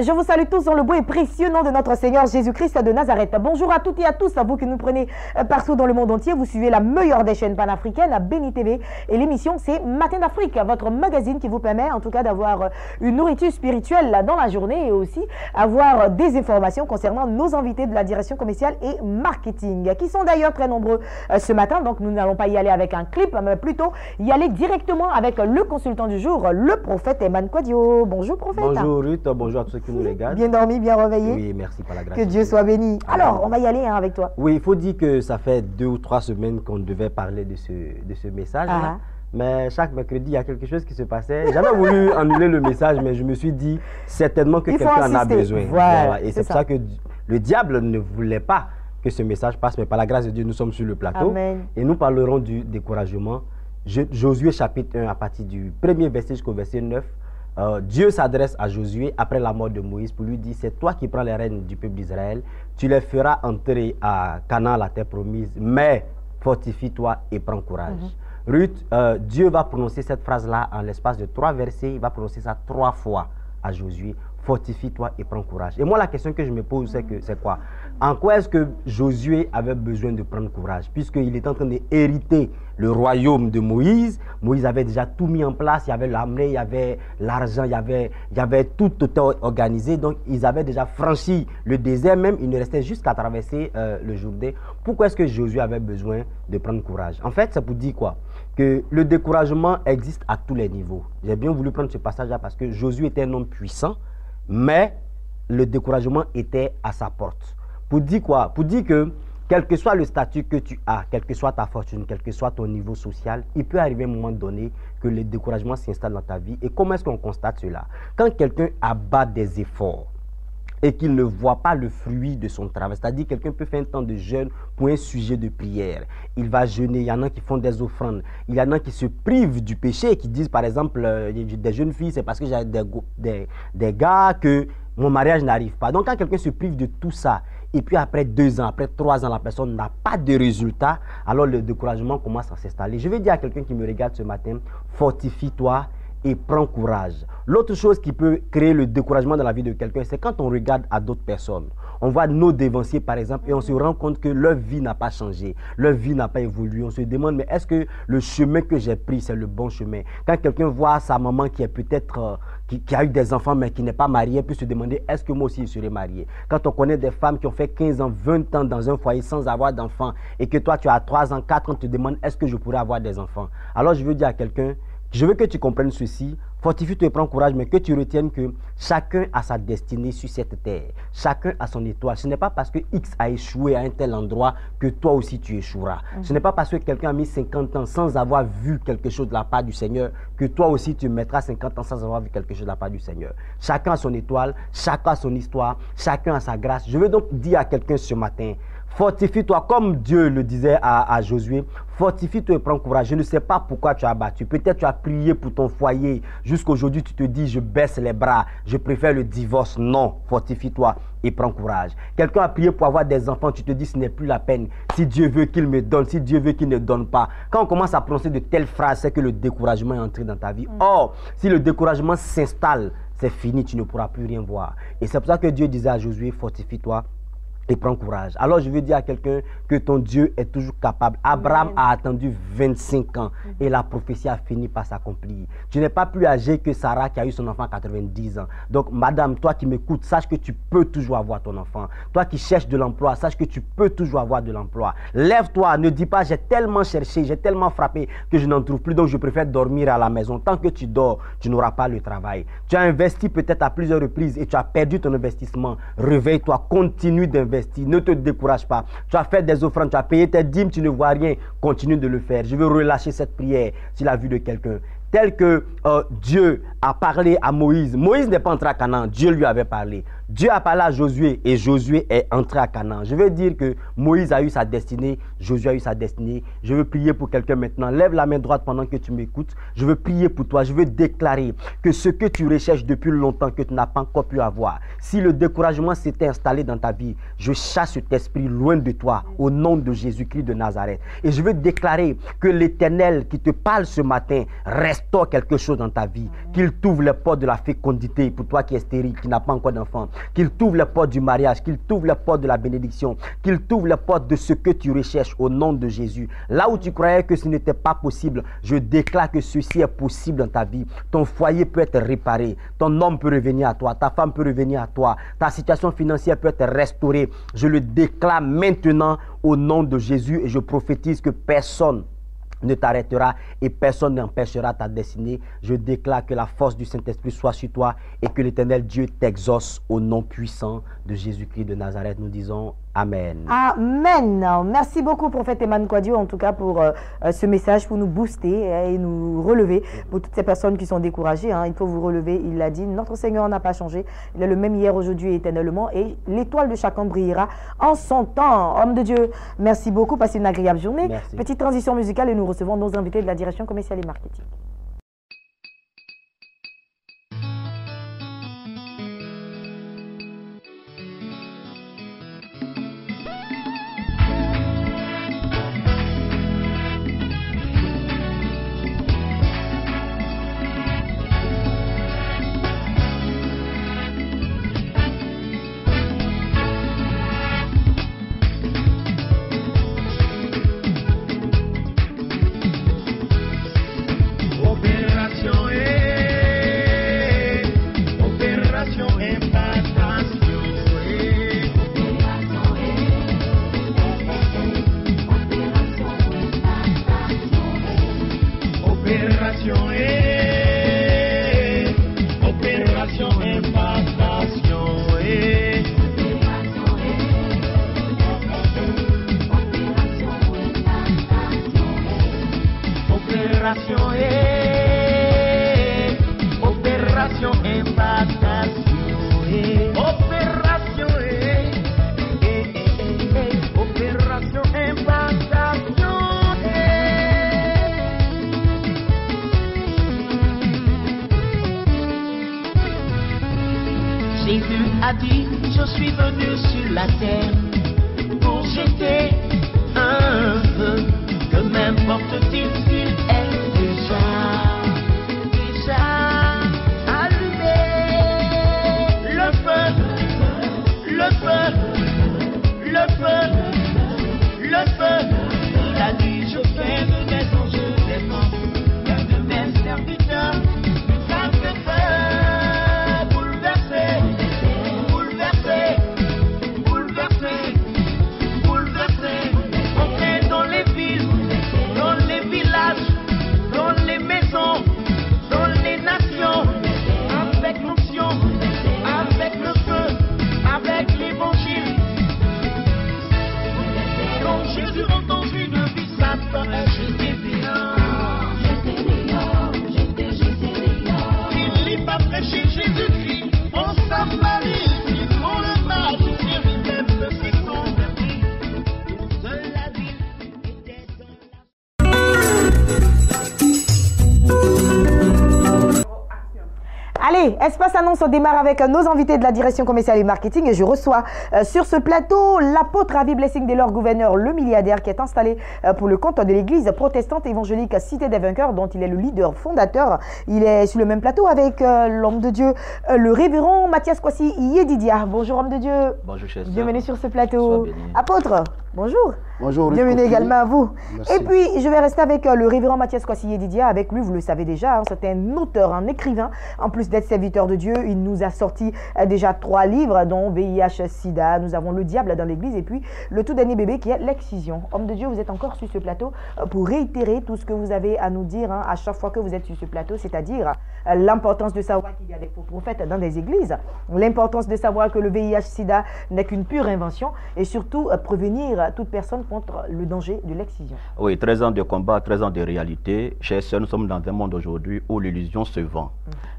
Je vous salue tous dans le beau et précieux nom de notre Seigneur Jésus-Christ de Nazareth. Bonjour à toutes et à tous, à vous qui nous prenez partout dans le monde entier. Vous suivez la meilleure des chaînes panafricaines, Béni TV. Et l'émission, c'est Matin d'Afrique, votre magazine qui vous permet en tout cas d'avoir une nourriture spirituelle dans la journée et aussi avoir des informations concernant nos invités de la direction commerciale et marketing, qui sont d'ailleurs très nombreux ce matin. Donc nous n'allons pas y aller avec un clip, mais plutôt y aller directement avec le consultant du jour, le prophète Eman Kwadio. Bonjour prophète. Bonjour Ruth, bonjour à tous ceux qui nous regardent. Bien dormi, bien réveillé. Oui, merci par la grâce. Que Dieu soit béni. Alors, on va y aller avec toi. Oui, il faut dire que ça fait 2 ou 3 semaines qu'on devait parler de ce message. Mais chaque mercredi, il y a quelque chose qui se passait. J'avais voulu annuler le message, mais je me suis dit certainement que quelqu'un en a besoin. Voilà. Et c'est pour ça que le diable ne voulait pas que ce message passe, mais par la grâce de Dieu, nous sommes sur le plateau. Amen. Et nous parlerons du découragement. Josué chapitre 1, à partir du premier verset jusqu'au verset 9. Dieu s'adresse à Josué après la mort de Moïse pour lui dire: c'est toi qui prends les rênes du peuple d'Israël, tu les feras entrer à Canaan, la terre promise, mais fortifie-toi et prends courage. Ruth, Dieu va prononcer cette phrase-là en l'espace de 3 versets, il va prononcer ça 3 fois à Josué: fortifie-toi et prends courage. Et moi, la question que je me pose, c'est quoi? En quoi est-ce que Josué avait besoin de prendre courage? Puisqu'il est en train d'hériter le royaume de Moïse. Moïse avait déjà tout mis en place. Il y avait l'armée, il y avait l'argent, il y avait tout organisé. Donc, ils avaient déjà franchi le désert même. Il ne restait juste qu'à traverser le Jourdain. Pourquoi est-ce que Josué avait besoin de prendre courage? En fait, c'est pour dire quoi? Que le découragement existe à tous les niveaux. J'ai bien voulu prendre ce passage-là parce que Josué était un homme puissant, mais le découragement était à sa porte. Pour dire quoi? Pour dire que quel que soit le statut que tu as, quelle que soit ta fortune, quel que soit ton niveau social, il peut arriver à un moment donné que le découragement s'installe dans ta vie. Et comment est-ce qu'on constate cela? Quand quelqu'un abat des efforts et qu'il ne voit pas le fruit de son travail, c'est-à-dire quelqu'un peut faire un temps de jeûne pour un sujet de prière. Il va jeûner, il y en a qui font des offrandes, il y en a qui se privent du péché, qui disent par exemple, des jeunes filles, c'est parce que j'ai des gars que mon mariage n'arrive pas. Donc quand quelqu'un se prive de tout ça, et puis après 2 ans, après 3 ans, la personne n'a pas de résultat, alors le découragement commence à s'installer. Je vais dire à quelqu'un qui me regarde ce matin: fortifie-toi et prends courage. L'autre chose qui peut créer le découragement dans la vie de quelqu'un, c'est quand on regarde à d'autres personnes. On voit nos dévanciers par exemple et on se rend compte que leur vie n'a pas changé, leur vie n'a pas évolué. On se demande: mais est-ce que le chemin que j'ai pris, c'est le bon chemin? Quand quelqu'un voit sa maman qui est peut-être qui a eu des enfants mais qui n'est pas mariée, peut se demander: est-ce que moi aussi je serai marié? Quand on connaît des femmes qui ont fait 15 ans, 20 ans dans un foyer sans avoir d'enfants et que toi tu as 3 ans, 4 ans, tu te demandes: est-ce que je pourrais avoir des enfants? Alors je veux dire à quelqu'un, je veux que tu comprennes ceci: fortifie-toi et prends courage, mais que tu retiennes que chacun a sa destinée sur cette terre. Chacun a son étoile. Ce n'est pas parce que X a échoué à un tel endroit que toi aussi tu échoueras. Ce n'est pas parce que quelqu'un a mis 50 ans sans avoir vu quelque chose de la part du Seigneur que toi aussi tu mettras 50 ans sans avoir vu quelque chose de la part du Seigneur. Chacun a son étoile, chacun a son histoire, chacun a sa grâce. Je veux donc dire à quelqu'un ce matin: fortifie-toi comme Dieu le disait à Josué. Fortifie-toi et prends courage. Je ne sais pas pourquoi tu as battu. Peut-être tu as prié pour ton foyer. Jusqu'aujourd'hui, tu te dis: je baisse les bras, je préfère le divorce. Non, fortifie-toi et prends courage. Quelqu'un a prié pour avoir des enfants. Tu te dis: ce n'est plus la peine. Si Dieu veut qu'il me donne, si Dieu veut qu'il ne donne pas. Quand on commence à prononcer de telles phrases, c'est que le découragement est entré dans ta vie. Or, si le découragement s'installe, c'est fini, tu ne pourras plus rien voir. Et c'est pour ça que Dieu disait à Josué: fortifie-toi et prends courage. Alors je veux dire à quelqu'un que ton Dieu est toujours capable. Abraham a attendu 25 ans et la prophétie a fini par s'accomplir. Tu n'es pas plus âgé que Sarah qui a eu son enfant à 90 ans. Donc madame, toi qui m'écoutes, sache que tu peux toujours avoir ton enfant. Toi qui cherches de l'emploi, sache que tu peux toujours avoir de l'emploi. Lève-toi, ne dis pas: j'ai tellement cherché, j'ai tellement frappé que je n'en trouve plus, donc je préfère dormir à la maison. Tant que tu dors, tu n'auras pas le travail. Tu as investi peut-être à plusieurs reprises et tu as perdu ton investissement. Réveille-toi, continue d'investir. Ne te décourage pas. Tu as fait des offrandes, tu as payé tes dîmes, tu ne vois rien. Continue de le faire. Je veux relâcher cette prière sur la vue de quelqu'un. Tel que Dieu a parlé à Moïse. Moïse n'est pas entré à Canaan, Dieu lui avait parlé. Dieu a parlé à Josué et Josué est entré à Canaan. Je veux dire que Moïse a eu sa destinée, Josué a eu sa destinée. Je veux prier pour quelqu'un maintenant. Lève la main droite pendant que tu m'écoutes. Je veux prier pour toi. Je veux déclarer que ce que tu recherches depuis longtemps, que tu n'as pas encore pu avoir, si le découragement s'était installé dans ta vie, je chasse cet esprit loin de toi au nom de Jésus-Christ de Nazareth. Et je veux déclarer que l'Éternel qui te parle ce matin reste restaure quelque chose dans ta vie. Qu'il t'ouvre les portes de la fécondité pour toi qui es stérile, qui n'a pas encore d'enfant. Qu'il t'ouvre les portes du mariage, qu'il t'ouvre les portes de la bénédiction, qu'il t'ouvre les portes de ce que tu recherches au nom de Jésus. Là où tu croyais que ce n'était pas possible, je déclare que ceci est possible dans ta vie. Ton foyer peut être réparé, ton homme peut revenir à toi, ta femme peut revenir à toi, ta situation financière peut être restaurée. Je le déclare maintenant au nom de Jésus et je prophétise que personne ne t'arrêtera et personne n'empêchera ta destinée. Je déclare que la force du Saint-Esprit soit sur toi et que l'Éternel Dieu t'exauce au nom puissant de Jésus-Christ de Nazareth. Nous disons Amen. Amen. Merci beaucoup, prophète Emmanuel Kouadio, en tout cas pour ce message, pour nous booster et nous relever. Pour toutes ces personnes qui sont découragées, il faut vous relever. Il l'a dit, notre Seigneur n'a pas changé. Il est le même hier, aujourd'hui et éternellement. Et l'étoile de chacun brillera en son temps. Homme de Dieu, merci beaucoup. Passez une agréable journée. Merci. Petite transition musicale et nous recevons nos invités de la direction commerciale et marketing. Jésus a dit, je suis venu sur la terre pour jeter un feu, que m'importe-t-il s'il est déjà allumé. Le feu, le feu, le feu, le feu. Il a dit, je fais de mes anges des morts, de mes serviteurs, une femme de feu. Allez, Espace Annonce, on démarre avec nos invités de la direction commerciale et marketing et je reçois sur ce plateau l'apôtre Avi Blessing Delors, gouverneur, le milliardaire qui est installé pour le compte de l'église protestante évangélique Cité des Vainqueurs dont il est le leader fondateur. Il est sur le même plateau avec l'homme de Dieu, le révérend Mathias Kwasi Yedidia. Bonjour homme de Dieu. Bonjour chers Bienvenue sur ce plateau. Apôtre, bonjour. Bonjour. Bienvenue également à vous. Merci. Et puis, je vais rester avec le révérend Mathias Kwasi Yedidia. Avec lui, vous le savez déjà, c'est un auteur, un écrivain. En plus d'être serviteur de Dieu, il nous a sorti déjà 3 livres, dont VIH-Sida. Nous avons Le Diable dans l'Église et puis le tout dernier bébé qui est L'Excision. Homme de Dieu, vous êtes encore sur ce plateau pour réitérer tout ce que vous avez à nous dire à chaque fois que vous êtes sur ce plateau, c'est-à-dire l'importance de savoir qu'il y a des faux prophètes dans des églises, l'importance de savoir que le VIH-Sida n'est qu'une pure invention et surtout prévenir toute personne contre le danger de l'excision. Oui, 13 ans de combat, 13 ans de réalité. Chers sœurs, nous sommes dans un monde aujourd'hui où l'illusion se vend.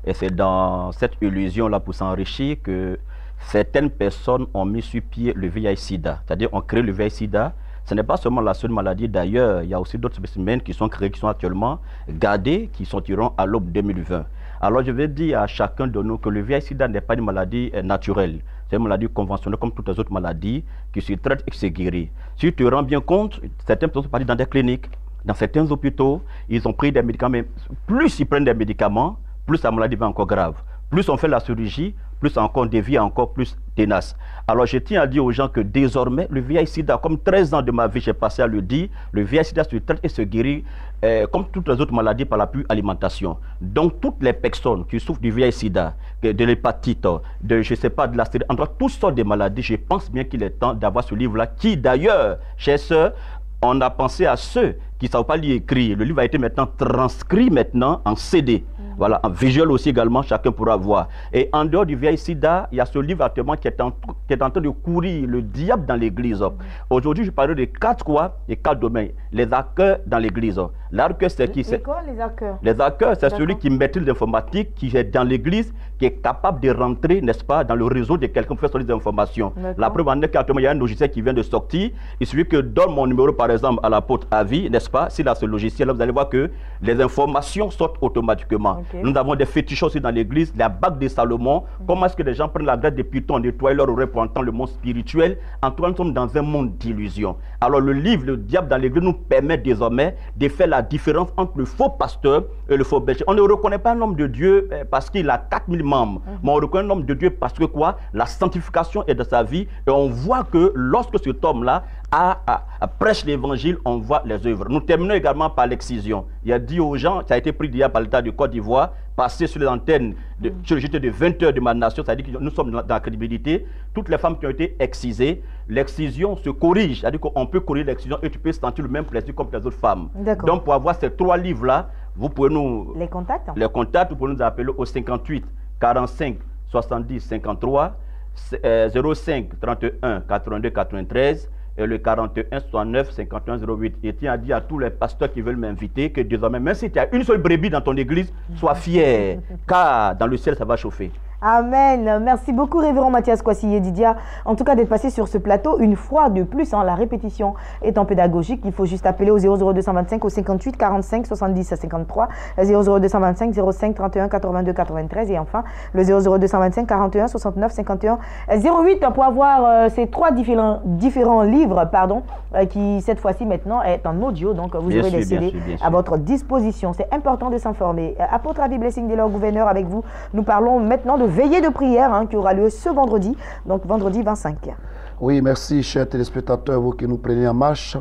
Et c'est dans cette illusion-là, pour s'enrichir, que certaines personnes ont mis sur pied le VIH-Sida. C'est-à-dire, ont créé le VIH-Sida. Ce n'est pas seulement la seule maladie. D'ailleurs, il y a aussi d'autres spécimens qui sont créés, qui sont actuellement gardés, qui sortiront à l'aube 2020. Alors, je vais dire à chacun de nous que le VIH-Sida n'est pas une maladie naturelle. C'est une maladie conventionnelle comme toutes les autres maladies qui se traitent et qui se guérit. Si tu te rends bien compte, certaines personnes sont parties dans des cliniques, dans certains hôpitaux, ils ont pris des médicaments, mais plus ils prennent des médicaments, plus la maladie va encore grave. Plus on fait la chirurgie, plus encore on devient encore plus tenace. Alors je tiens à dire aux gens que désormais, le VIH-Sida, comme 13 ans de ma vie, j'ai passé à le dire, le VIH-Sida se traite et se guérit comme toutes les autres maladies par la pure alimentation. Donc toutes les personnes qui souffrent du VIH-Sida, de l'hépatite, de je sais pas, de la stérile, entre toutes sortes de maladies, je pense bien qu'il est temps d'avoir ce livre-là, qui d'ailleurs, chers sœurs, on a pensé à ceux qui ne savent pas lire et écrire. Le livre a été maintenant transcrit maintenant en CD. Voilà, en visuel aussi également, chacun pourra voir. Et en dehors du VIH-Sida, il y a ce livre actuellement qui est en train de courir, le diable dans l'église. Aujourd'hui, je parle de 4 quoi et 4 domaines. Les hackers dans l'église. L'arqueur, c'est qui? C'est quoi les hackers? Les hackers, c'est celui qui maîtrise l'informatique, qui est dans l'église, qui est capable de rentrer, n'est-ce pas, dans le réseau de quelqu'un pour faire sortir des informations. La preuve en est qu'actuellement, il y a un logiciel qui vient de sortir. Il suffit que donne mon numéro, par exemple, à l'apôtre Avi, n'est-ce pas? S'il a ce logiciel, là, vous allez voir que les informations sortent automatiquement. Nous avons des fétiches aussi dans l'église, la bague de Salomon. Comment est-ce que les gens prennent la graisse des pitons, nettoient leur oreille pour entendre le monde spirituel? En tout cas, nous sommes dans un monde d'illusions. Alors le livre, le diable dans l'église, nous permet désormais de faire la différence entre le faux pasteur et le faux berger. On ne reconnaît pas un homme de Dieu parce qu'il a 4000 membres, mais on reconnaît un homme de Dieu parce que quoi? La sanctification est de sa vie, et on voit que lorsque cet homme-là prêche l'évangile, on voit les œuvres. Nous terminons également par l'excision. Il a dit aux gens, ça a été pris d'hier par l'État de Côte d'Ivoire, passé sur les antennes sur le JT de 20 heures de ma nation, ça veut dire que nous sommes dans la crédibilité. Toutes les femmes qui ont été excisées, l'excision se corrige, c'est-à-dire qu'on peut corriger l'excision et tu peux sentir le même plaisir comme les autres femmes. Donc pour avoir ces 3 livres-là, vous pouvez nous... Les contacts, vous pouvez nous appeler au 58 45 70 53 05 31 82 93 et le 41 69 51 08. Et tiens à dire à tous les pasteurs qui veulent m'inviter que désormais, même si tu as une seule brebis dans ton église, sois fier, car dans le ciel, ça va chauffer. Amen. Merci beaucoup, révérend Mathias Kwasi Didia, en tout cas d'être passé sur ce plateau une fois de plus. La répétition étant pédagogique, il faut juste appeler au 00225 au 58 45 70 53, 00225 05 31 82 93 et enfin le 00225 41 69 51 08 pour avoir ces 3 différents livres, qui cette fois-ci maintenant est en audio, donc vous aurez des CD à votre disposition. C'est important de s'informer. Apôtre Avi Blessing Delors, gouverneur, avec vous, nous parlons maintenant de veillée de prière qui aura lieu ce vendredi, donc vendredi 25. Oui, merci chers téléspectateurs, vous qui nous prenez en marche.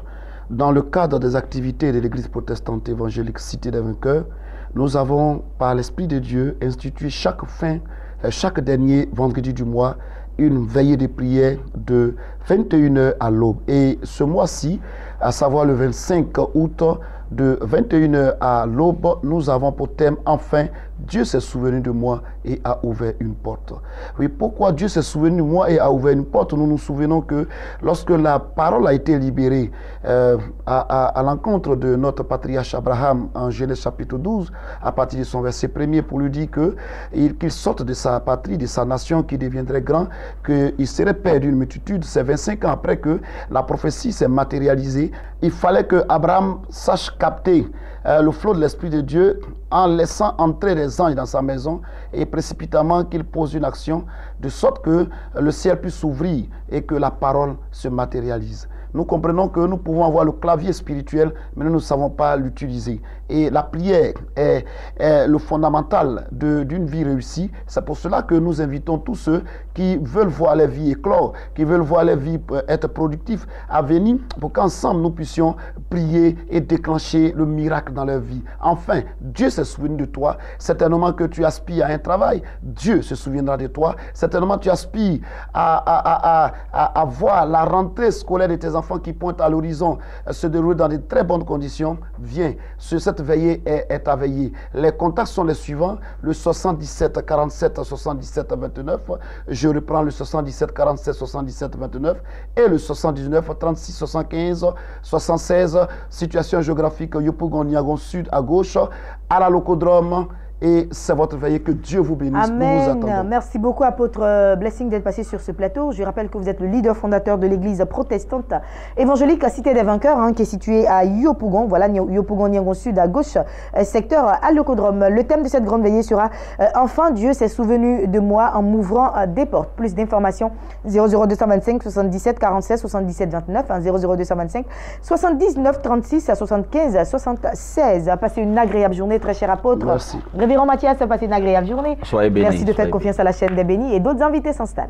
Dans le cadre des activités de l'Église protestante évangélique Cité des Vainqueurs, nous avons, par l'Esprit de Dieu, institué chaque dernier vendredi du mois, une veillée de prière de 21h à l'aube. Et ce mois-ci, à savoir le 25 août, de 21h à l'aube, nous avons pour thème « Enfin, Dieu s'est souvenu de moi et a ouvert une porte ». Oui, pourquoi Dieu s'est souvenu de moi et a ouvert une porte? Nous nous souvenons que lorsque la parole a été libérée à l'encontre de notre patriarche Abraham en Genèse chapitre 12, à partir de son verset 1er, pour lui dire qu'il sorte de sa patrie, de sa nation, qui deviendrait grand, qu'il serait père d'une multitude, c'est 25 ans après que la prophétie s'est matérialisée. Il fallait que Abraham sache capter le flot de l'Esprit de Dieu en laissant entrer les anges dans sa maison et précipitamment qu'il pose une action de sorte que le ciel puisse s'ouvrir et que la parole se matérialise. Nous comprenons que nous pouvons avoir le clavier spirituel, mais nous ne savons pas l'utiliser. Et la prière est le fondamental d'une vie réussie. C'est pour cela que nous invitons tous ceux qui veulent voir leur vie éclore, qui veulent voir leur vie être productifs, à venir pour qu'ensemble nous puissions prier et déclencher le miracle dans leur vie. Enfin, Dieu se souvient de toi. Certainement que tu aspires à un travail, Dieu se souviendra de toi. Certainement tu aspires à voir la rentrée scolaire de tes enfants qui pointent à l'horizon se dérouler dans de très bonnes conditions. Viens, cette veillée est à veiller. Les contacts sont les suivants: le 77 47 77 29, je reprends le 77 47 77 29 et le 79 36 75 76. Situation géographique: Yopougon Niagon Sud à gauche, à la Locodrome et c'est votre veillée. Que Dieu vous bénisse. Nous vous attendons. Amen. Merci beaucoup, apôtre Blessing, d'être passé sur ce plateau. Je rappelle que vous êtes le leader fondateur de l'église protestante évangélique à Cité des Vainqueurs, qui est située à Yopougon. Voilà, Yopougon, Niangon Sud, à gauche, secteur Alocodrome. Le thème de cette grande veillée sera Enfin, Dieu s'est souvenu de moi en m'ouvrant des portes. Plus d'informations 00225 77 47 77 29, 00225 79 36 75 76. Passez une agréable journée, très cher apôtre. Merci. Révérend Mathias, passez une agréable journée. Soyez bénis. Merci de faire confiance à la chaîne des bénis et d'autres invités s'installent.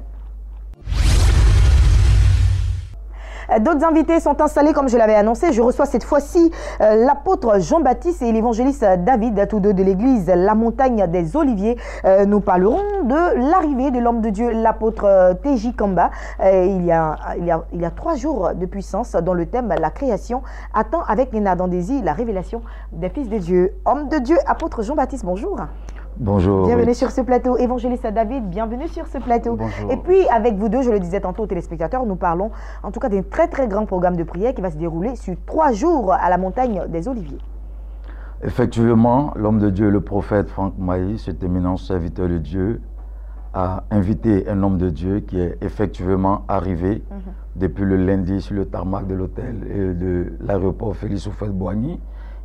D'autres invités sont installés comme je l'avais annoncé. Je reçois cette fois-ci l'apôtre Jean-Baptiste et l'évangéliste David, tous deux de l'église La Montagne des Oliviers. Nous parlerons de l'arrivée de l'homme de Dieu, l'apôtre TJ Kamba. Il y a 3 jours de puissance dont le thème la création attend avec Nena Dandési la révélation des fils de Dieu. Homme de Dieu, apôtre Jean-Baptiste, bonjour. Bonjour. Bienvenue sur ce plateau. Évangéliste David, bienvenue sur ce plateau. Bonjour. Et puis, avec vous deux, je le disais tantôt aux téléspectateurs, nous parlons en tout cas d'un très très grand programme de prière qui va se dérouler sur 3 jours à la montagne des Oliviers. Effectivement, l'homme de Dieu, le prophète Franck Maï, cet éminent serviteur de Dieu, a invité un homme de Dieu qui est effectivement arrivé depuis le lundi sur le tarmac de l'hôtel et de l'aéroport Félix Houphouët-Boigny.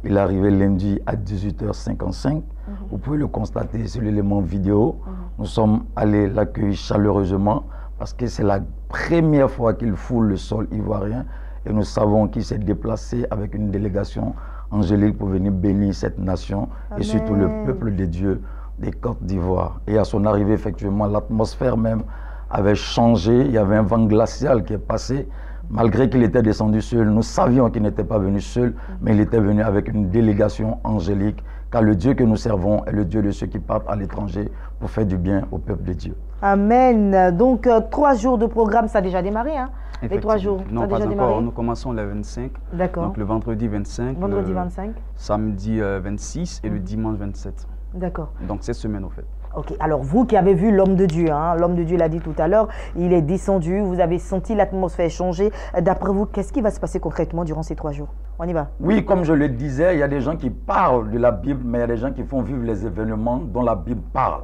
Il est arrivé lundi à 18h55. Vous pouvez le constater sur l'élément vidéo. Nous sommes allés l'accueillir chaleureusement parce que c'est la première fois qu'il foule le sol ivoirien et nous savons qu'il s'est déplacé avec une délégation angélique pour venir bénir cette nation et surtout le peuple de Dieu des Côtes d'Ivoire. Et à son arrivée, effectivement, l'atmosphère même avait changé. Il y avait un vent glacial qui est passé. Malgré qu'il était descendu seul, nous savions qu'il n'était pas venu seul, mais il était venu avec une délégation angélique, car le Dieu que nous servons est le Dieu de ceux qui partent à l'étranger pour faire du bien au peuple de Dieu. Amen. Donc, 3 jours de programme, ça a déjà démarré, hein? Les 3 jours, non, ça a pas déjà encore. démarré? Nous commençons le 25. D'accord. Donc, le vendredi 25. Vendredi le 25. Samedi 26 et le dimanche 27. D'accord. Donc, cette semaine, au fait. Ok, alors vous qui avez vu l'homme de Dieu, l'homme de Dieu l'a dit tout à l'heure, il est descendu, vous avez senti l'atmosphère changer. D'après vous, qu'est-ce qui va se passer concrètement durant ces 3 jours? On y va. Oui, comme je le disais, il y a des gens qui parlent de la Bible, mais il y a des gens qui font vivre les événements dont la Bible parle.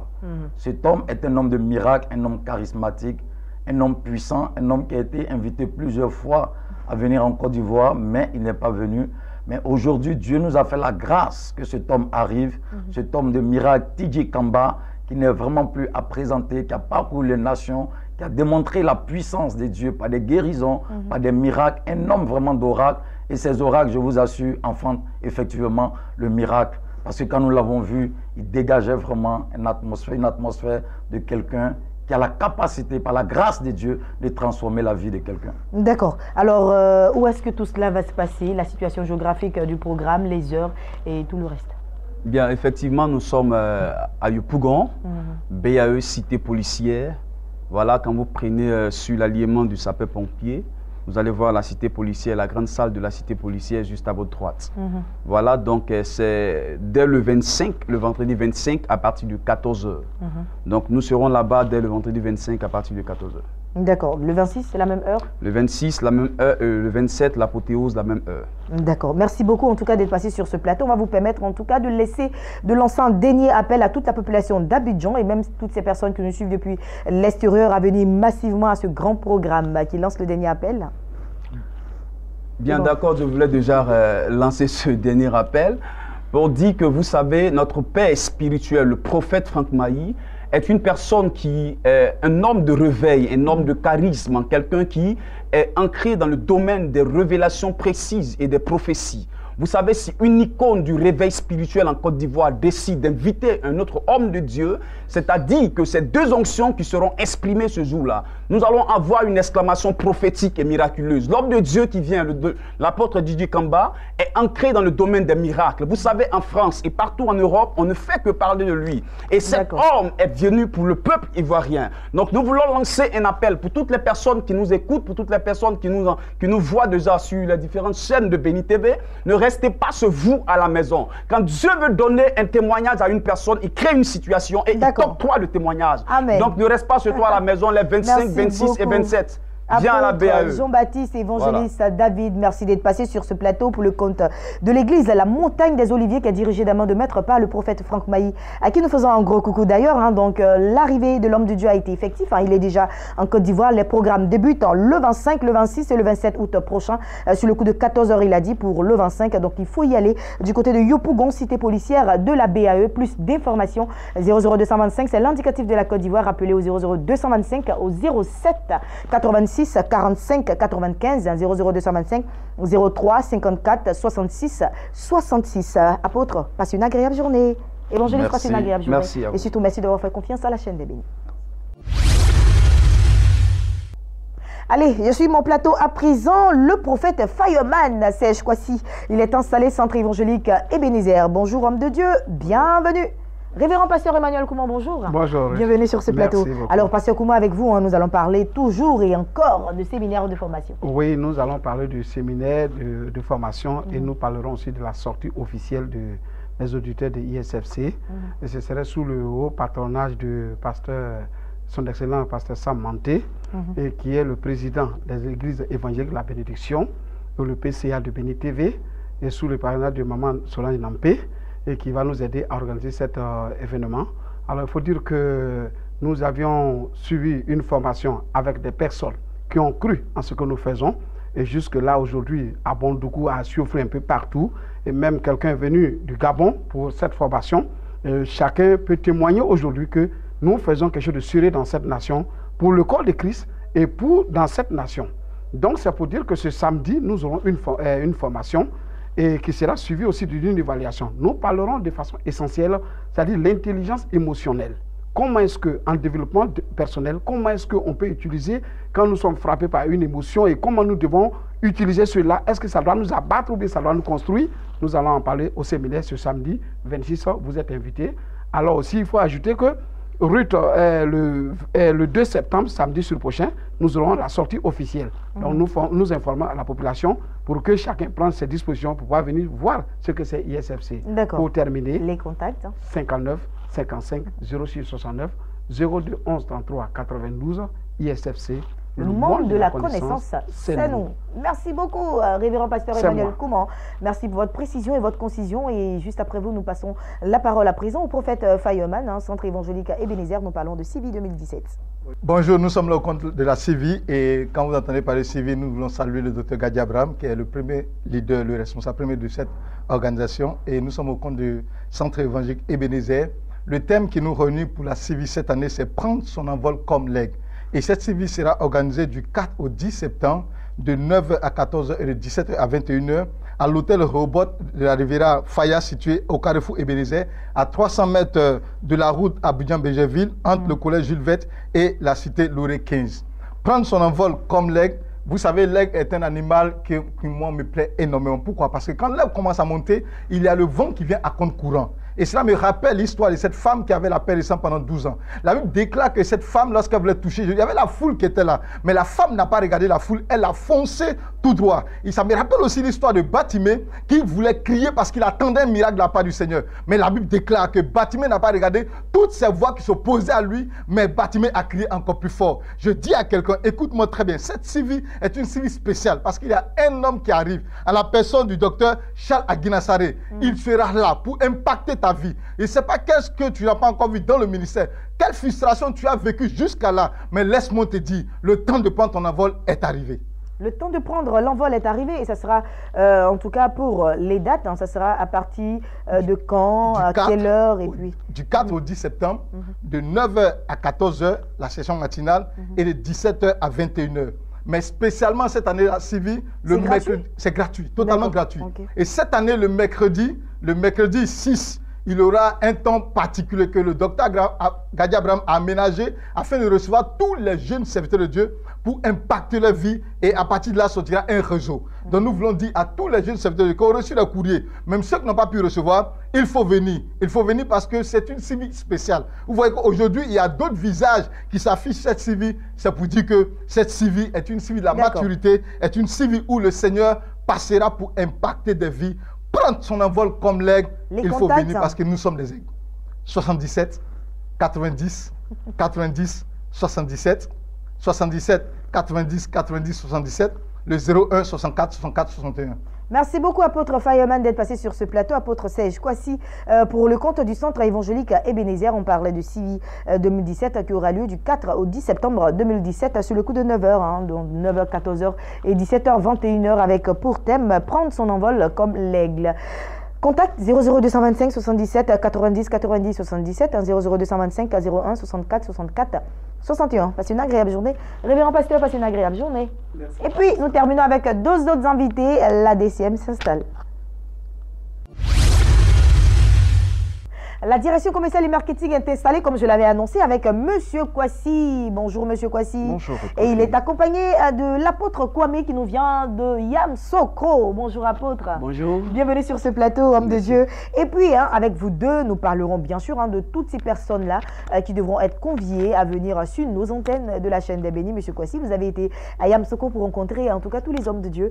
Cet homme est un homme de miracle, un homme charismatique, un homme puissant, un homme qui a été invité plusieurs fois à venir en Côte d'Ivoire, mais il n'est pas venu. Mais aujourd'hui, Dieu nous a fait la grâce que cet homme arrive, cet homme de miracle, TJ Kamba, qui n'est vraiment plus à présenter, qui a parcouru les nations, qui a démontré la puissance de Dieu par des guérisons, par des miracles, un homme vraiment d'oracle. Et ces oracles, je vous assure, enfantent effectivement le miracle. Parce que quand nous l'avons vu, il dégageait vraiment une atmosphère de quelqu'un qui a la capacité, par la grâce de Dieu, de transformer la vie de quelqu'un. D'accord. Alors, où est-ce que tout cela va se passer? La situation géographique du programme, les heures et tout le reste? Bien, effectivement, nous sommes à Yopougon, BAE Cité Policière. Voilà, quand vous prenez sur l'alliement du sapeur-pompier, vous allez voir la cité policière, la grande salle de la cité policière juste à votre droite. Voilà, donc c'est dès le 25, le vendredi 25 à partir de 14h. Donc nous serons là-bas dès le vendredi 25 à partir de 14h. D'accord. Le 26, c'est la même heure? Le 26, la même heure, le 27, l'apothéose, la même heure. D'accord. Merci beaucoup en tout cas d'être passé sur ce plateau. On va vous permettre en tout cas de lancer un dernier appel à toute la population d'Abidjan et même toutes ces personnes qui nous suivent depuis l'extérieur à venir massivement à ce grand programme qui lance le dernier appel. Bien, d'accord, je voulais déjà lancer ce dernier appel pour dire que vous savez, notre père spirituel, le prophète Franck Maï, est une personne qui est un homme de réveil, un homme de charisme, quelqu'un qui est ancré dans le domaine des révélations précises et des prophéties. Vous savez, si une icône du réveil spirituel en Côte d'Ivoire décide d'inviter un autre homme de Dieu, c'est-à-dire que ces 2 onctions qui seront exprimées ce jour-là, nous allons avoir une exclamation prophétique et miraculeuse. L'homme de Dieu qui vient, l'apôtre TJ Kamba, est ancré dans le domaine des miracles. Vous savez, en France et partout en Europe, on ne fait que parler de lui. Et cet homme est venu pour le peuple ivoirien. Donc nous voulons lancer un appel pour toutes les personnes qui nous écoutent, pour toutes les personnes qui nous voient déjà sur les différentes chaînes de Béni TV. Ne restez pas ce vous à la maison. Quand Dieu veut donner un témoignage à une personne, il crée une situation et il t'octroie le témoignage. Amen. Donc ne reste pas ce toi à la maison les 25, 26 et 27. Viens à la BAE. Jean-Baptiste, évangéliste David, merci d'être passé sur ce plateau pour le compte de l'église La Montagne des Oliviers, qui est dirigée d'un main de maître par le prophète Franck Mailly, à qui nous faisons un gros coucou d'ailleurs. Donc, l'arrivée de l'homme de Dieu a été effective. Il est déjà en Côte d'Ivoire. Les programmes débutent le 25, le 26 et le 27 août prochain. Sur le coup de 14 h, il a dit, pour le 25. Donc, il faut y aller du côté de Yopougon, cité policière de la BAE. Plus d'informations, 00225, c'est l'indicatif de la Côte d'Ivoire. Appelez au 00225 au 07 86 45 95 00225 03 54 66 66. Apôtre, passe une agréable journée. Évangéliste, passe une agréable journée. Merci à vous. Et surtout, merci d'avoir fait confiance à la chaîne des bénis. Allez, je suis mon plateau à présent. Le prophète Fireman, c'est quoi-ci. Il est installé centre évangélique Ebenezer. Bonjour, homme de Dieu, bienvenue. Révérend Pasteur Emmanuel Kouman, bonjour. Bonjour. Bienvenue sur ce plateau. Merci beaucoup. Alors, Pasteur Kouman, avec vous, nous allons parler toujours et encore de séminaires de formation. Oui, nous allons parler du séminaire de formation et nous parlerons aussi de la sortie officielle des auditeurs de ISFC. Et ce serait sous le haut patronage du pasteur, son excellent pasteur Sam Manté, et qui est le président des églises évangéliques de la bénédiction, ou le PCA de Béni TV, et sous le patronage de Maman Solange Nampé, et qui va nous aider à organiser cet événement. Alors, il faut dire que nous avions suivi une formation avec des personnes qui ont cru en ce que nous faisons. Et jusque-là, aujourd'hui, à Bondougou a soufflé un peu partout. Et même quelqu'un est venu du Gabon pour cette formation. Et chacun peut témoigner aujourd'hui que nous faisons quelque chose de sérieux dans cette nation, pour le corps de Christ et dans cette nation. Donc, c'est pour dire que ce samedi, nous aurons une formation et qui sera suivi aussi d'une évaluation. Nous parlerons de façon essentielle, c'est-à-dire l'intelligence émotionnelle. Comment est-ce qu'en développement personnel, comment est-ce qu'on peut utiliser quand nous sommes frappés par une émotion et comment nous devons utiliser cela? Est-ce que ça doit nous abattre ou bien ça doit nous construire? Nous allons en parler au séminaire ce samedi 26 h, vous êtes invités. Alors aussi, il faut ajouter que Ruth, le 2 septembre, samedi sur le prochain, nous aurons la sortie officielle. Donc nous informons à la population pour que chacun prenne ses dispositions pour pouvoir venir voir ce que c'est ISFC. D'accord. Pour terminer, les contacts. 59 55 06 69 02 11 33 92 ISFC. Le monde de la connaissance, c'est nous. Merci beaucoup, révérend pasteur Emmanuel Kouman. Merci pour votre précision et votre concision. Et juste après vous, nous passons la parole à présent au prophète Fireman, centre évangélique à Ebenezer. Nous parlons de CIVI 2017. Bonjour, nous sommes là au compte de la CIVI. Et quand vous entendez parler de CIVI, nous voulons saluer le docteur Gadi Abraham, qui est le premier leader, le responsable premier de cette organisation. Et nous sommes au compte du centre évangélique Ebenezer. Le thème qui nous réunit pour la CIVI cette année, c'est prendre son envol comme l'aigle. Et cette CIVI sera organisée du 4 au 10 septembre, de 9h à 14h et de 17h à 21h, à l'hôtel Robot de la Riviera Faya, situé au carrefour Ebenezer, à 300 mètres de la route Abidjan-Bégerville, entre le collège Jules Vette et la cité Loré 15. Prendre son envol comme l'aigle. Vous savez, l'aigle est un animal qui moi, me plaît énormément. Pourquoi? Parce que quand l'aigle commence à monter, il y a le vent qui vient à compte courant. Et cela me rappelle l'histoire de cette femme qui avait la paix de sang pendant 12 ans. La Bible déclare que cette femme, lorsqu'elle voulait toucher Jésus, il y avait la foule qui était là. Mais la femme n'a pas regardé la foule, elle a foncé tout droit. Et ça me rappelle aussi l'histoire de Batimée qui voulait crier parce qu'il attendait un miracle de la part du Seigneur. Mais la Bible déclare que Batimée n'a pas regardé toutes ces voix qui s'opposaient à lui, mais Batimée a crié encore plus fort. Je dis à quelqu'un, écoute-moi très bien, cette CIVI est une CIVI spéciale parce qu'il y a un homme qui arrive à la personne du docteur Charles Aguinasaré. Il sera là pour impacter ta vie. Je ne sais pas qu'est-ce que tu n'as pas encore vu dans le ministère, quelle frustration tu as vécu jusqu'à là, mais laisse-moi te dire, le temps de prendre ton envol est arrivé. Le temps de prendre l'envol est arrivé et ça sera, en tout cas pour les dates, ça sera à partir de quand, à quelle heure et puis... Du 4 au 10 septembre, de 9h à 14h, la session matinale, et de 17h à 21h. Mais spécialement cette année, la CIVI, le mercredi, c'est gratuit, totalement gratuit. Okay. Et cette année, le mercredi 6, il aura un temps particulier que le docteur Gadi Abraham a aménagé afin de recevoir tous les jeunes serviteurs de Dieu pour impacter leur vie et à partir de là sortira un réseau. Donc nous voulons dire à tous les jeunes serviteurs de Dieu qui ont reçu le courrier, même ceux qui n'ont pas pu recevoir, il faut venir. Il faut venir parce que c'est une CIVI spéciale. Vous voyez qu'aujourd'hui, il y a d'autres visages qui s'affichent cette CIVI. C'est pour dire que cette CIVI est une CIVI de la maturité, est une CIVI où le Seigneur passera pour impacter des vies. Prendre son envol comme l'aigle, il faut venir parce que nous sommes des aigles. 77, 90, 90, 77, 77, 90 90 77, le 01 64 64 61. Merci beaucoup, apôtre Fireman, d'être passé sur ce plateau. Apôtre Serge Kwasi, pour le compte du centre évangélique Ebenezer, on parlait de CIVI 2017 qui aura lieu du 4 au 10 septembre 2017 sur le coup de 9h, donc 9h, 14h et 17h, 21h, avec pour thème prendre son envol comme l'aigle. Contact 00225 77 90 90 77, 00225 01 64 64 61. Passez une agréable journée. Révérend pasteur, passez une agréable journée. Merci. Et puis, nous terminons avec deux autres invités. La DCM s'installe. La direction commerciale et marketing est installée, comme je l'avais annoncé, avec Monsieur Kwasi. Bonjour, Monsieur Kwasi. Bonjour. Et il est accompagné de l'apôtre Kwame qui nous vient de Yamoussoukro. Bonjour, apôtre. Bonjour. Bienvenue sur ce plateau, homme de Dieu. Et puis, avec vous deux, nous parlerons bien sûr de toutes ces personnes-là qui devront être conviées à venir sur nos antennes de la chaîne des bénis. Monsieur Kwasi, vous avez été à Yamoussoukro pour rencontrer en tout cas tous les hommes de Dieu,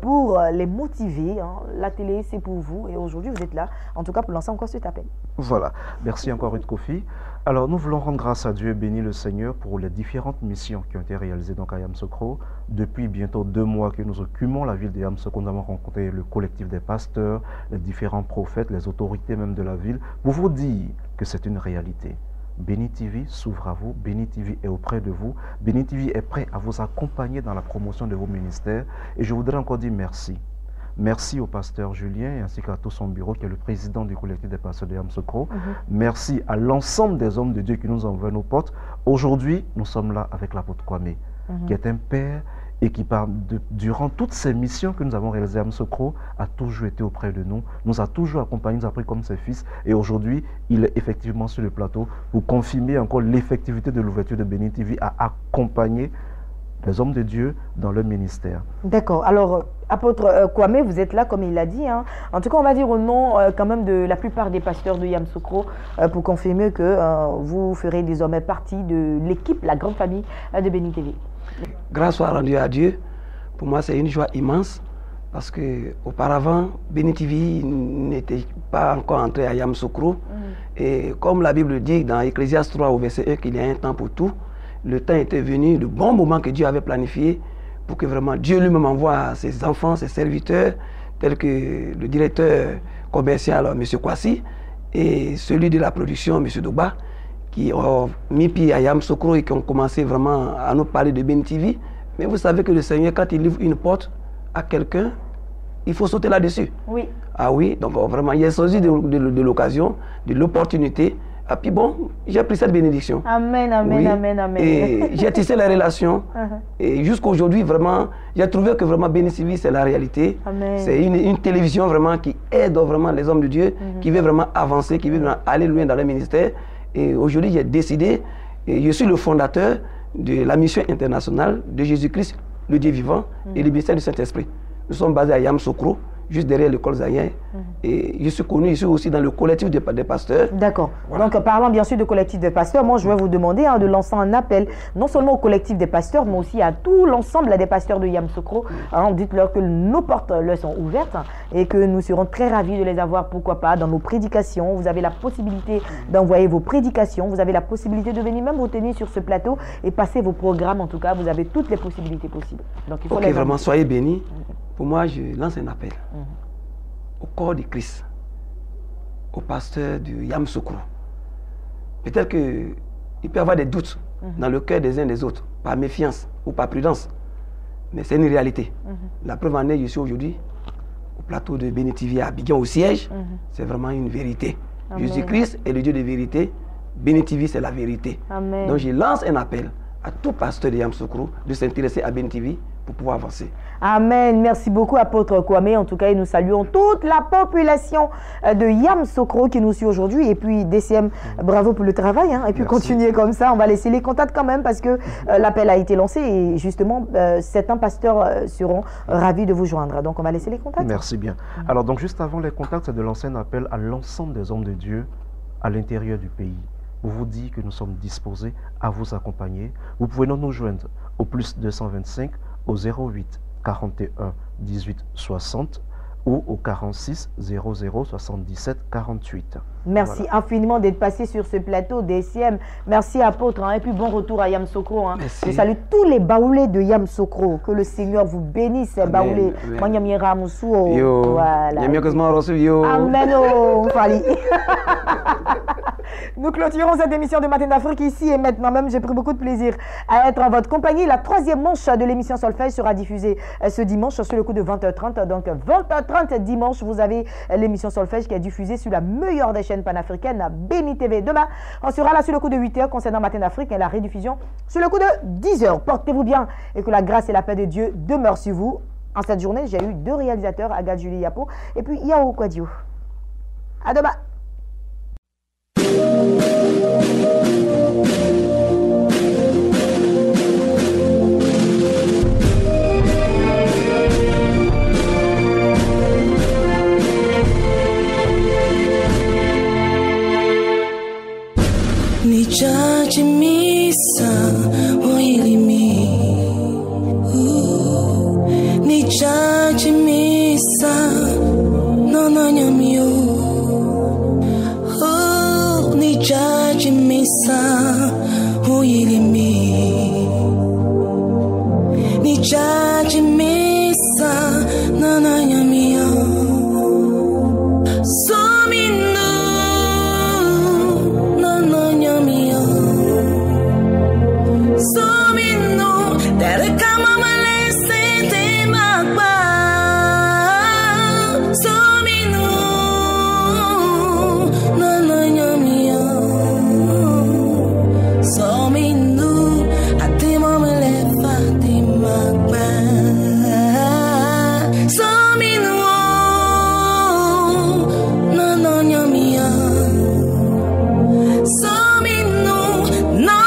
pour les motiver. La télé, c'est pour vous. Et aujourd'hui, vous êtes là, en tout cas, pour lancer encore cet appel. Voilà, merci encore Ruth Kofi. Alors nous voulons rendre grâce à Dieu et bénir le Seigneur pour les différentes missions qui ont été réalisées donc à Yamoussoukro. Depuis bientôt 2 mois que nous occupons la ville de Yamoussoukro, nous avons rencontré le collectif des pasteurs, les différents prophètes, les autorités même de la ville, pour vous dire que c'est une réalité. Béni TV s'ouvre à vous, Béni TV est auprès de vous, Béni TV est prêt à vous accompagner dans la promotion de vos ministères. Et je voudrais encore dire merci. Merci au pasteur Julien ainsi qu'à tout son bureau qui est le président du collectif des pasteurs de Yamoussoukro. Merci à l'ensemble des hommes de Dieu qui nous envoient nos portes. Aujourd'hui, nous sommes là avec l'apôtre Kwame, qui est un père et qui, durant toutes ces missions que nous avons réalisées à Yamoussoukro, a toujours été auprès de nous, nous a toujours accompagnés, nous a pris comme ses fils. Et aujourd'hui, il est effectivement sur le plateau pour confirmer encore l'effectivité de l'ouverture de Béni TV à accompagner les hommes de Dieu dans leur ministère. D'accord. Alors, apôtre Kwame, vous êtes là, comme il l'a dit. En tout cas, on va dire au nom quand même de la plupart des pasteurs de Yamoussoukro pour confirmer que vous ferez désormais partie de l'équipe, la grande famille de Béni TV. Grâce soit rendue à Dieu. Pour moi, c'est une joie immense parce que auparavant, Béni TV n'était pas encore entré à Yamoussoukro. Et comme la Bible dit dans Ecclésiaste 3 au verset 1 qu'il y a un temps pour tout, le temps était venu, le bon moment que Dieu avait planifié pour que vraiment Dieu lui-même envoie ses enfants, ses serviteurs, tels que le directeur commercial, M. Kwasi, et celui de la production, M. Doba, qui ont mis pied à Yamoussoukro et qui ont commencé vraiment à nous parler de Béni TV. Mais vous savez que le Seigneur, quand il livre une porte à quelqu'un, il faut sauter là-dessus. Oui. Ah oui, donc vraiment, il est saisi de l'occasion, de l'opportunité. Et puis bon, j'ai pris cette bénédiction. Amen, amen, oui. Amen, amen. Et j'ai tissé les relations. Et jusqu'à aujourd'hui, vraiment, j'ai trouvé que vraiment Béni TV, c'est la réalité. C'est une télévision vraiment qui aide vraiment les hommes de Dieu, qui veut vraiment avancer, qui veut vraiment aller loin dans le ministère. Et aujourd'hui, j'ai décidé, et je suis le fondateur de la mission internationale de Jésus-Christ, le Dieu vivant, et le ministère du Saint-Esprit. Nous sommes basés à Yamoussoukro, juste derrière l'école Zayen. Et je suis connu ici aussi dans le collectif des pasteurs. D'accord. Voilà. Donc, parlant bien sûr de collectif des pasteurs, moi je vais vous demander de lancer un appel, non seulement au collectif des pasteurs, mais aussi à tout l'ensemble des pasteurs de Yamoussoukro. Dites-leur que nos portes leur sont ouvertes et que nous serons très ravis de les avoir, pourquoi pas, dans nos prédications. Vous avez la possibilité d'envoyer vos prédications, vous avez la possibilité de venir même vous tenir sur ce plateau et passer vos programmes. En tout cas, vous avez toutes les possibilités possibles. Donc, il faut vraiment, soyez bénis. Pour moi, je lance un appel au corps de Christ, au pasteur de Yamoussoukro. Peut-être qu'il peut y avoir des doutes dans le cœur des uns des autres, par méfiance ou par prudence. Mais c'est une réalité. La preuve en est, je suis aujourd'hui au plateau de Béni TV à Abidjan, au siège. C'est vraiment une vérité. Jésus-Christ est le Dieu de vérité. Béni TV, c'est la vérité. Amen. Donc je lance un appel à tout pasteur de Yamoussoukro de s'intéresser à Béni TV pour pouvoir avancer. Amen. Merci beaucoup, apôtre Kwame. En tout cas, nous saluons toute la population de Yamoussoukro qui nous suit aujourd'hui. Et puis, DCM, bravo pour le travail. Et puis, continuez comme ça. On va laisser les contacts quand même parce que l'appel a été lancé. Et justement, certains pasteurs seront ravis de vous joindre. Donc, on va laisser les contacts. Merci bien. Alors, donc, juste avant les contacts, c'est de lancer un appel à l'ensemble des hommes de Dieu à l'intérieur du pays. Pour vous dire que nous sommes disposés à vous accompagner. Vous pouvez nous joindre au plus 225 au 08 41 18 60 ou au 46 00 77 48. Merci Voilà. infiniment d'être passé sur ce plateau DCM. Merci apôtre, hein, et puis bon retour à Yamoussoukro. Hein. Je salue tous les baoulés de Yamoussoukro. Que le Seigneur vous bénisse, baoulés. Voilà. Amen. Oh, Fali. Nous clôturons cette émission de Matin d'Afrique ici et maintenant même. J'ai pris beaucoup de plaisir à être en votre compagnie. La troisième manche de l'émission Solfège sera diffusée ce dimanche sur le coup de 20h30. Donc 20h30 dimanche, vous avez l'émission Solfège qui est diffusée sur la meilleure des chaînes panafricaines, Béni TV. Demain, on sera là sur le coup de 8h concernant Matin d'Afrique et la rediffusion sur le coup de 10h. Portez-vous bien et que la grâce et la paix de Dieu demeurent sur vous. En cette journée, j'ai eu 2 réalisateurs, Agathe Julie Yapo et puis Yao Kwadio. À demain. Ni judge me, son, or you me. Ni judge me, son, no, no, no, me. Oh, ni judge me, son, or you me. Ni judge me, son, no, no, no, me. So me no. So me know that I come on my list and my bar. So me know, no, me. So me know I think I'm a left at my bar. So me know, no, me. So me know, no,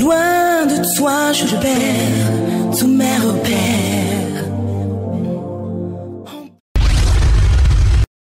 loin de toi, je perds tous mes repères.